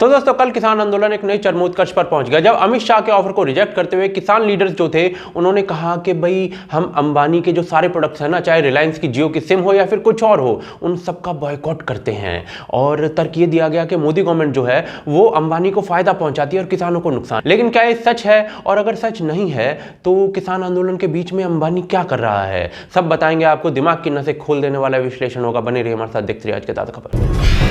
तो दोस्तों कल किसान आंदोलन एक नई चरमोत्कर्ष पर पहुंच गया जब अमित शाह के ऑफर को रिजेक्ट करते हुए किसान लीडर्स जो थे उन्होंने कहा कि भाई हम अंबानी के जो सारे प्रोडक्ट्स हैं ना, चाहे रिलायंस की जियो की सिम हो या फिर कुछ और हो, उन सबका बॉयकॉट करते हैं। और तर्क ये दिया गया कि मोदी गवर्नमेंट जो है वो अंबानी को फायदा पहुंचाती है और किसानों को नुकसान। लेकिन क्या ये सच है? और अगर सच नहीं है तो किसान आंदोलन के बीच में अंबानी क्या कर रहा है, सब बताएंगे आपको। दिमाग की नसें खोल देने वाला विश्लेषण होगा। बने रहिए हमारे साथ, देखते रहिए आज के ताज़ा खबर।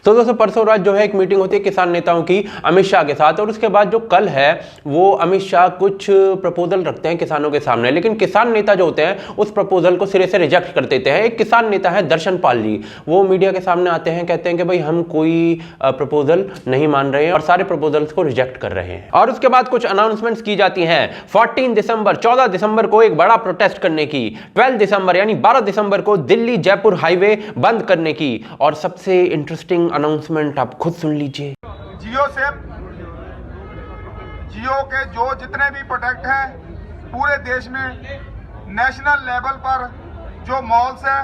तो दोस्तों परसों रात जो है एक मीटिंग होती है किसान नेताओं की अमित शाह के साथ, और उसके बाद जो कल है वो अमित शाह कुछ प्रपोजल रखते हैं किसानों के सामने। लेकिन किसान नेता जो होते हैं उस प्रपोजल को सिरे से रिजेक्ट कर देते हैं। एक किसान नेता है दर्शन पाल जी, वो मीडिया के सामने आते हैं, कहते हैं कि भाई हम कोई प्रपोजल नहीं मान रहे हैं और सारे प्रपोजल्स को रिजेक्ट कर रहे हैं। और उसके बाद कुछ अनाउंसमेंट्स की जाती हैं। 14 दिसंबर को एक बड़ा प्रोटेस्ट करने की, 12 दिसंबर यानी 12 दिसंबर को दिल्ली जयपुर हाईवे बंद करने की, और सबसे इंटरेस्टिंग अनाउंसमेंट आप खुद सुन लीजिए। जियो के जो जितने भी प्रोडक्ट हैं पूरे देश में नेशनल लेवल पर जो मॉल्स हैं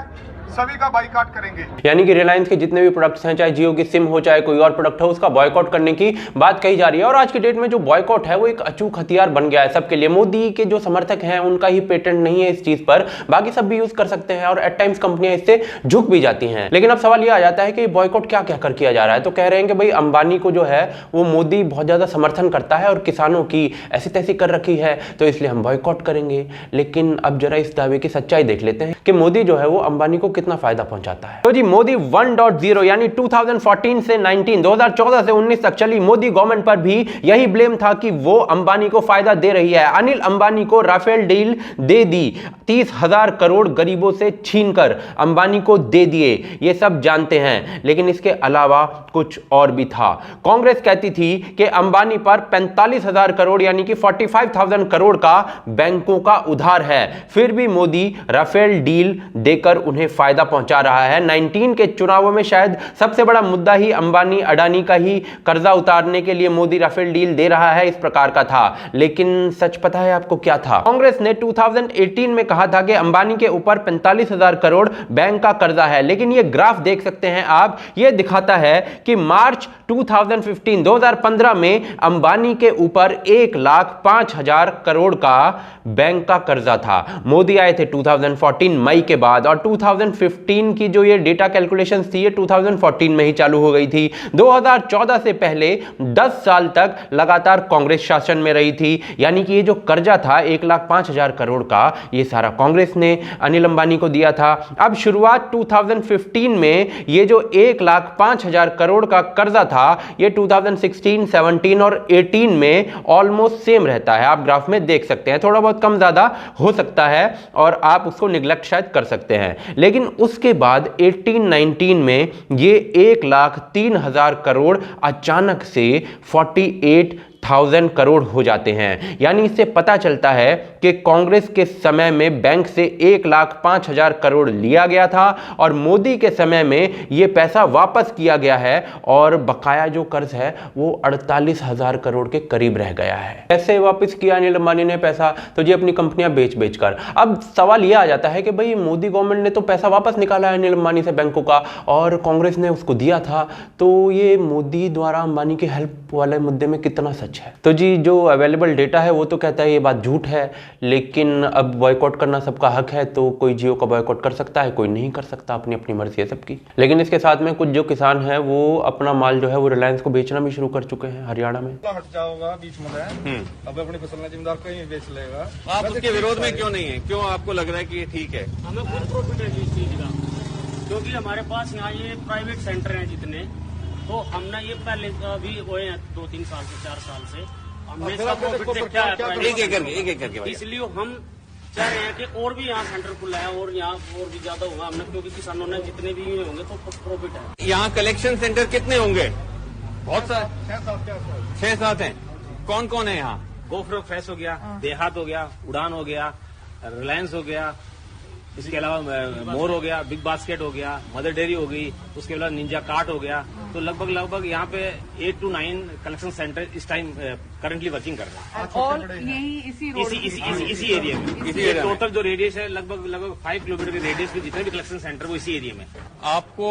सभी का बाइकआउट करेंगे। यानी कि रिलायंस के जितने भी प्रोडक्ट्स हैं, चाहे जियो की सिम हो चाहे कोई और प्रोडक्ट हो, उसका बॉयकॉट करने की बात कही जा रही है। और आज की डेट में जो बॉयकॉट है वो एक अचूक हथियार बन गया है सबके लिए। मोदी के जो समर्थक हैं उनका ही पेटेंट नहीं है इस चीज पर, बाकी सब भी यूज कर सकते हैं और एट टाइम्स कंपनियां इससे झुक भी जाती हैं। लेकिन अब सवाल ये आ जाता है कि बॉयकॉट क्या क्या कर किया जा रहा है। तो कह रहे हैं कि भाई अंबानी को जो है वो मोदी बहुत ज्यादा समर्थन करता है और किसानों की ऐसी तैसी कर रखी है, तो इसलिए हम बॉयकॉट करेंगे। लेकिन अब जरा इस दावे की सच्चाई देख लेते हैं कि मोदी जो है वो अंबानी को कितना फायदा पहुंचाता है। तो जी मोदी 1.0 यानी 2014 से 2014 से 19 तक चली मोदी गवर्नमेंट पर भी यही ब्लेम था कि वो अंबानी को फायदा दे रही है। अनिल अंबानी को राफेल डील दे दी, 30,000 करोड़ गरीबों से छीनकर अंबानी को दे दिए, ये सब जानते हैं। लेकिन इसके अलावा कुछ और भी था। कांग्रेस कहती थी कि अंबानी पर 45,000 करोड़ यानी कि 45,000 करोड़ का बैंकों का उधार है, फिर भी मोदी राफेल डील देकर उन्हें फायदा पहुंचा रहा है। 19 के चुनावों में शायद सबसे बड़ा मुद्दा ही अंबानी अडानी का ही कर्जा उतारने के लिए मोदी राफेल डील दे रहा है, इस प्रकार का था। लेकिन सच पता है आपको क्या था? कांग्रेस ने 2018 में कहा था कि अंबानी के ऊपर 45,000 करोड़ बैंक का कर्जा है। लेकिन यह ग्राफ देख सकते हैं आप, यह दिखाता है कि मार्च 2015 में अंबानी के ऊपर 1,05,000 करोड़ का बैंक का कर्जा था। मोदी आए थे 2014 मई के बाद, और 2015 की जो ये डेटा कैलकुलेशंस थी ये 2014 में ही चालू हो गई थी। 2014 से पहले 10 साल तक लगातार कांग्रेस शासन में रही थी। यानी कि ये जो कर्जा था 1,05,000 करोड़ का, ये सारा कांग्रेस ने अनिल अंबानी को दिया था। अब शुरुआत 2015 में ये जो 1,05,000 करोड़ का कर्जा था ये 2016, 17 और 18 में ऑलमोस्ट सेम रहता है। आप ग्राफ में देख सकते हैं, थोड़ा बहुत कम ज्यादा हो सकता है और आप उसको निगलेक्ट शायद कर सकते हैं। लेकिन उसके बाद 18-19 में ये 1,03,000 करोड़ अचानक से 48,000 करोड़ हो जाते हैं। यानी इससे पता चलता है कि कांग्रेस के समय में बैंक से 1,05,000 करोड़ लिया गया था और मोदी के समय में यह पैसा वापस किया गया है और बकाया जो कर्ज है वो 48,000 करोड़ के करीब रह गया है। कैसे वापस किया अनिल अंबानी ने पैसा? तो जी अपनी कंपनियां बेच कर। अब सवाल यह आ जाता है कि भाई मोदी गवर्नमेंट ने तो पैसा वापस निकाला है अनिल अंबानी से बैंकों का, और कांग्रेस ने उसको दिया था, तो ये मोदी द्वारा अंबानी के हेल्प वाले मुद्दे में कितना सच है? तो जी जो अवेलेबल डेटा है वो तो कहता है ये बात झूठ है। लेकिन अब बॉयकॉट करना सबका हक है, तो कोई जियो का बॉयकॉट कर सकता है, कोई नहीं कर सकता, अपनी अपनी मर्जी है सबकी। लेकिन इसके साथ में कुछ जो किसान है वो अपना माल जो है वो रिलायंस को बेचना भी शुरू कर चुके हैं हरियाणा में। हट जाओगा बीच में, अब अपनी फसल जिम्मेदार कहीं बेच लेगा। आप उसके विरोध में क्यों नहीं है? क्यों आपको लग रहा है कि ये ठीक है? हमें खुद प्रॉफिट है इस चीज का, क्योंकि हमारे पास यहाँ ये प्राइवेट सेंटर हैं जितने, तो हमने ये पहले अभी हुए हैं 2-3 साल से 4 साल से हमने इसका प्रॉफिट देखा है एक करके। इसलिए हम चाह रहे हैं कि और भी यहाँ सेंटर खुला है और यहाँ और भी ज्यादा होगा हमने, क्योंकि किसानों ने जितने भी होंगे तो प्रॉफिट है। यहाँ कलेक्शन सेंटर कितने होंगे? बहुत सारे, 6-7 हैं। कौन कौन है यहाँ? गोफ्रो फ्रेश हो गया, देहात हो गया, उड़ान हो गया, रिलायंस हो गया, इसके अलावा मोर हो गया, बिग बास्केट हो गया, मदर डेयरी हो गई, उसके अलावा निंजा कार्ट हो गया। तो लगभग यहाँ पे 8 to 9 कलेक्शन सेंटर इस टाइम करंटली वर्किंग कर रहे हैं। और यही इसी एरिया में टोटल जो रेडियस है लगभग 5 किलोमीटर के रेडियस में जितने भी कलेक्शन सेंटर वो इसी एरिया में। आपको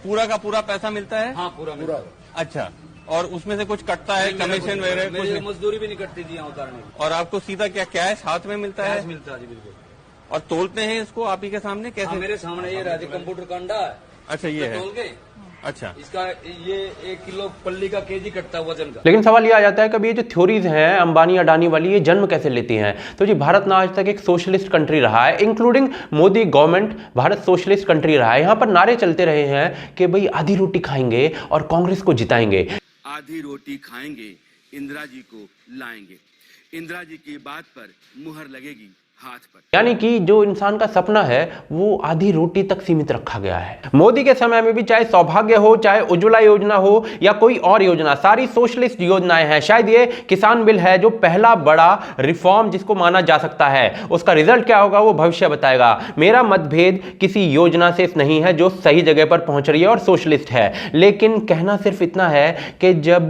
पूरा का पूरा पैसा मिलता है? हाँ, पूरा। अच्छा, और उसमें से कुछ कटता है कमीशन वगैरह? कुछ मजदूरी भी नहीं कटती थी यहाँ उतारने। और आपको सीधा क्या कैश हाथ में मिलता है? मिलता है जी, बिल्कुल। और तोलते हैं इसको आप ही के सामने कैसे? मेरे सामने ये राजे कंप्यूटर का अंडा है। अच्छा, ये है तोल के। अच्छा, इसका ये 1 किलो पल्ली का केजी कटता है वजन का। लेकिन सवाल ये आ जाता है कभी ये जो थ्योरीज हैं अंबानी अडानी वाली, ये जन्म कैसे लेती हैं? तो जी भारत ना आज तक एक सोशलिस्ट कंट्री रहा है, including Modi government Bharat socialist country रहा है। यहाँ पर नारे चलते रहे हैं कि भाई आधी रोटी खाएंगे और कांग्रेस को जिताएंगे। आधी रोटी खाएंगे, इंदिरा जी को लाएंगे, इंदिरा जी की बात पर मुहर लगेगी हाथ पर। यानी कि जो इंसान का सपना है वो आधी रोटी तक सीमित रखा गया है। मोदी के समय में भी चाहे सौभाग्य हो, चाहे उज्ज्वला योजना हो या कोई और योजना, सारी सोशलिस्ट योजनाएं हैं। शायद ये किसान बिल है जो पहला बड़ा रिफॉर्म जिसको माना जा सकता है। उसका रिजल्ट क्या होगा वो भविष्य बताएगा। मेरा मतभेद किसी योजना से नहीं है जो सही जगह पर पहुंच रही है और सोशलिस्ट है, लेकिन कहना सिर्फ इतना है कि जब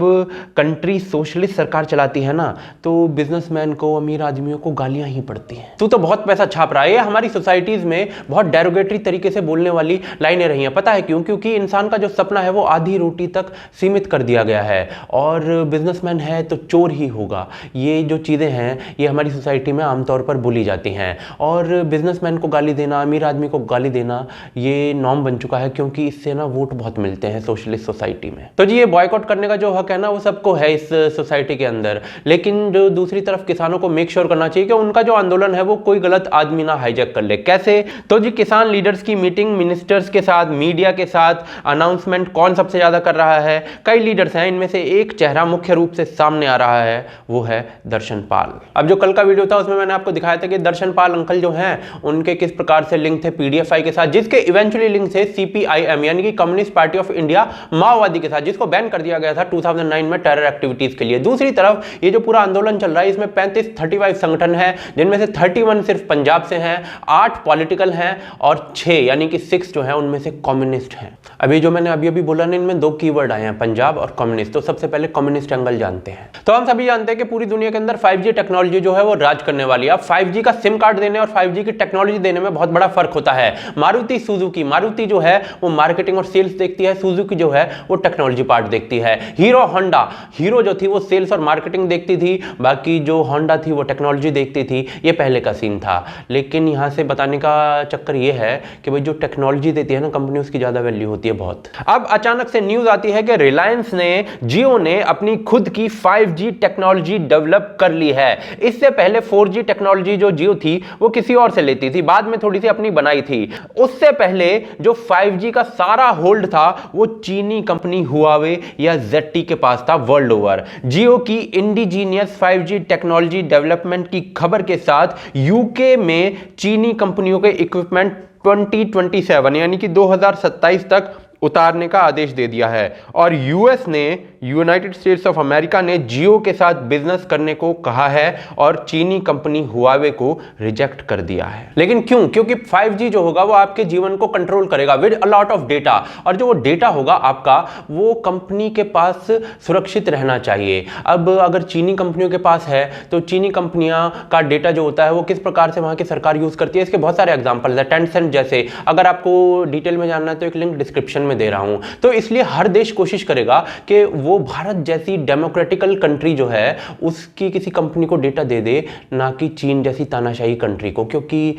कंट्री सोशलिस्ट सरकार चलाती है ना तो बिजनेसमैन को, अमीर आदमियों को गालियां ही पड़ती हैं। तू तो बहुत पैसा छाप रहा है। ये हमारी सोसाइटीज में बहुत डेरोगेटरी तरीके से बोलने वाली लाइनें रही हैं। पता है क्यों? क्योंकि इंसान का जो सपना है वो आधी रोटी तक सीमित कर दिया गया है, और बिजनेसमैन है तो चोर ही होगा। ये जो चीज़ें हैं ये हमारी सोसाइटी में आमतौर पर बोली जाती हैं, और बिजनेसमैन को गाली देना, अमीर आदमी को गाली देना ये नॉर्म बन चुका है, क्योंकि इससे ना वोट बहुत मिलते हैं सोशलिस्ट सोसाइटी में। तो जी ये बॉयकॉट करने का जो हक है ना वो सबको है इस सोसाइटी के अंदर, लेकिन जो दूसरी तरफ किसानों को मेक श्योर करना चाहिए कि उनका जो आंदोलन है वो कोई गलत आदमी ना हाईजैक कर ले। कैसे? तो जी किसान लीडर्स की मीटिंग मिनिस्टर्स के साथ, मीडिया के साथ, अनाउंसमेंट कौन सबसे ज्यादा कर रहा है? कई लीडर्स हैं, इनमें से एक चेहरा मुख्य रूप से सामने आ रहा है, वो है दर्शन पाल। अब जो कल का वीडियो था उसमें मैंने आपको दिखाया था कि दर्शन पाल अंकल जो हैं उनके किस प्रकार से लिंक थे पीडीएफआई के साथ, जिसके इवेंचुअली लिंक थे सीपीआईएम यानी कि कम्युनिस्ट पार्टी ऑफ इंडिया, माओवादी के साथ, जिसको बैन कर दिया गया था 2009 में टेरर एक्टिविटीज के लिए। दूसरी तरफ ये जो पूरा आंदोलन चल रहा है इसमें 35 संगठन है, जिनमें से 31 सिर्फ पंजाब से हैं, 8 पॉलिटिकल हैं और 6 यानी कि 6 जो है उनमें से कम्युनिस्ट हैं। अभी जो मैंने अभी बोला ना, इनमें 2 कीवर्ड आए हैं, पंजाब और कम्युनिस्ट। तो सबसे पहले कम्युनिस्ट एंगल जानते हैं। तो हम सभी जानते हैं कि पूरी दुनिया के अंदर 5G टेक्नोलॉजी जो है वो राज करने वाली है। अब 5G का सिम कार्ड देने और 5G की टेक्नोलॉजी देने में बहुत बड़ा फर्क होता है। मारुति सुजुकी, मारुति जो है वो मार्केटिंग और सेल्स देखती है, सुजुकी जो है वो टेक्नोलॉजी पार्ट देखती है। हीरो होंडा, हीरो जो थी वो सेल्स और मार्केटिंग देखती थी, बाकी जो होंडा थी वो टेक्नोलॉजी देखती थी। ये पहले का सीन था। लेकिन यहां से बताने का चक्कर ये है कि भाई जो टेक्नोलॉजी देती है ना कंपनी, उसकी ज्यादा वैल्यू होती है बहुत। अब अचानक से न्यूज आती है कि रिलायंस ने, जियो ने अपनी खुद की 5G टेक्नोलॉजी डेवलप कर ली है। इससे पहले 4G टेक्नोलॉजी जो जियो थी वो किसी और से लेती थी, बाद में थोड़ी सी अपनी बनाई थी। उससे पहले जो 5G का सारा होल्ड था वो चीनी कंपनी हुआवे या ZTE के पास था वर्ल्ड ओवर। जियो की इंडिजीनियस 5G टेक्नोलॉजी डेवलपमेंट की खबर के साथ यूके में चीनी कंपनियों के इक्विपमेंट 2027 यानी कि 2027 तक उतारने का आदेश दे दिया है, और यूएस ने, यूनाइटेड स्टेट्स ऑफ अमेरिका ने जियो के साथ बिजनेस करने को कहा है और चीनी कंपनी हुआवे को रिजेक्ट कर दिया है। लेकिन क्यों? क्योंकि 5G जो होगा वो आपके जीवन को कंट्रोल करेगा with a lot of data, और जो वो डेटा होगा आपका वो कंपनी के पास सुरक्षित रहना चाहिए। अब अगर चीनी कंपनियों के पास है तो चीनी कंपनियां का डेटा जो होता है वो किस प्रकार से वहां की सरकार यूज करती है, इसके बहुत सारे एग्जाम्पल है। टेंसेंट जैसे, अगर आपको डिटेल में जानना है तो एक लिंक डिस्क्रिप्शन में दे रहा हूं। तो इसलिए हर देश कोशिश करेगा कि वो भारत जैसी डेमोक्रेटिकल कंट्री जो है उसकी किसी कंपनी को डेटा दे दे, ना कि चीन जैसी तानाशाही कंट्री को, क्योंकि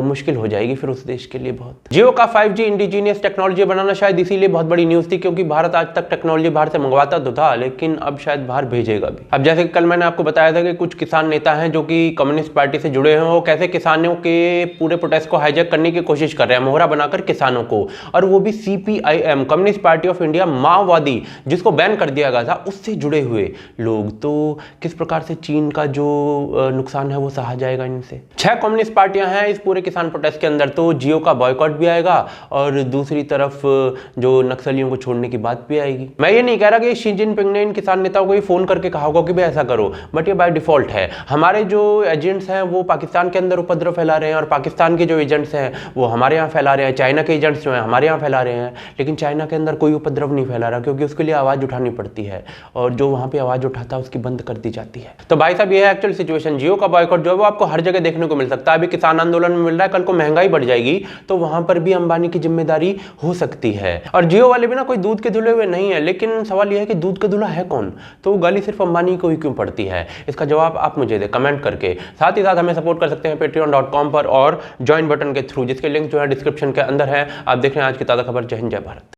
मुश्किल हो जाएगी फिर उस देश के लिए बहुत। जियो का 5G इंडिजीनियस टेक्नोलॉजी बनाना शायद इसीलिए बहुत बड़ी न्यूज थी, क्योंकि भारत आज तक टेक्नोलॉजी बाहर से मंगवाता तो था, लेकिन अब शायद बाहर भेजेगा भी। अब जैसे कल मैंने आपको बताया था कि कुछ किसान नेता हैं जो कि कम्युनिस्ट पार्टी से जुड़े हैं, वो कैसे किसानों के पूरे प्रोटेस्ट को हाईजैक करने की कोशिश कर रहे हैं, मोहरा बनाकर किसानों को, और वो भी CPI CPIM communist party of India माओवादी जिसको बैन कर दिया गया था उससे जुड़े हुए लोग। तो किस प्रकार से चीन का जो नुकसान है वो सहा जाएगा इनसे। 6 कम्युनिस्ट पार्टियां हैं इस पूरे किसान प्रोटेस्ट के अंदर, तो जियो का बॉयकॉट भी आएगा और दूसरी तरफ जो नक्सलियों को छोड़ने की बात भी आएगी। मैं ये नहीं कह रहा कि शी जिनपिंग ने इन किसान नेताओं को ही फोन करके कहा होगा कि भाई ऐसा करो, बट ये बाय डिफॉल्ट है। हमारे जो एजेंट्स हैं वो पाकिस्तान के अंदर उपद्रव फैला रहे हैं और पाकिस्तान के जो एजेंट्स हैं वो हमारे यहाँ फैला रहे हैं। चाइना के एजेंट्स जो हैं हमारे यहाँ फैला रहे हैं, लेकिन चाइना के अंदर कोई उपद्रव नहीं फैला रहा क्योंकि उसके लिए आवाज़ उठानी पड़ती है और जो वहाँ पे आवाज़ उठाता है उसकी बंद कर दी जाती है। तो भाई साहब ये है एक्चुअल सिचुएशन। जियो का बॉयकॉट जो है वो आपको हर जगह देखने को मिल सकता है। अभी किसान आंदोलन में मिल रहा है, कल को महंगाई बढ़ जाएगी तो वहां पर भी अंबानी की जिम्मेदारी हो सकती है। और जियो वाले भी ना कोई दूध के धुले हुए नहीं है, लेकिन सवाल यह है कि दूध का धुला है कौन, तो गाली सिर्फ अंबानी को ही क्यों पड़ती है? इसका जवाब आप मुझे दे कमेंट करके। साथ ही साथ हमें सपोर्ट कर सकते हैं patreon.com पर और ज्वाइन बटन के थ्रू, जिसके लिंक जो है डिस्क्रिप्शन के अंदर है। आप देख रहे हैं आज की ताज़ा खबर। जय हिंद, जय भारत।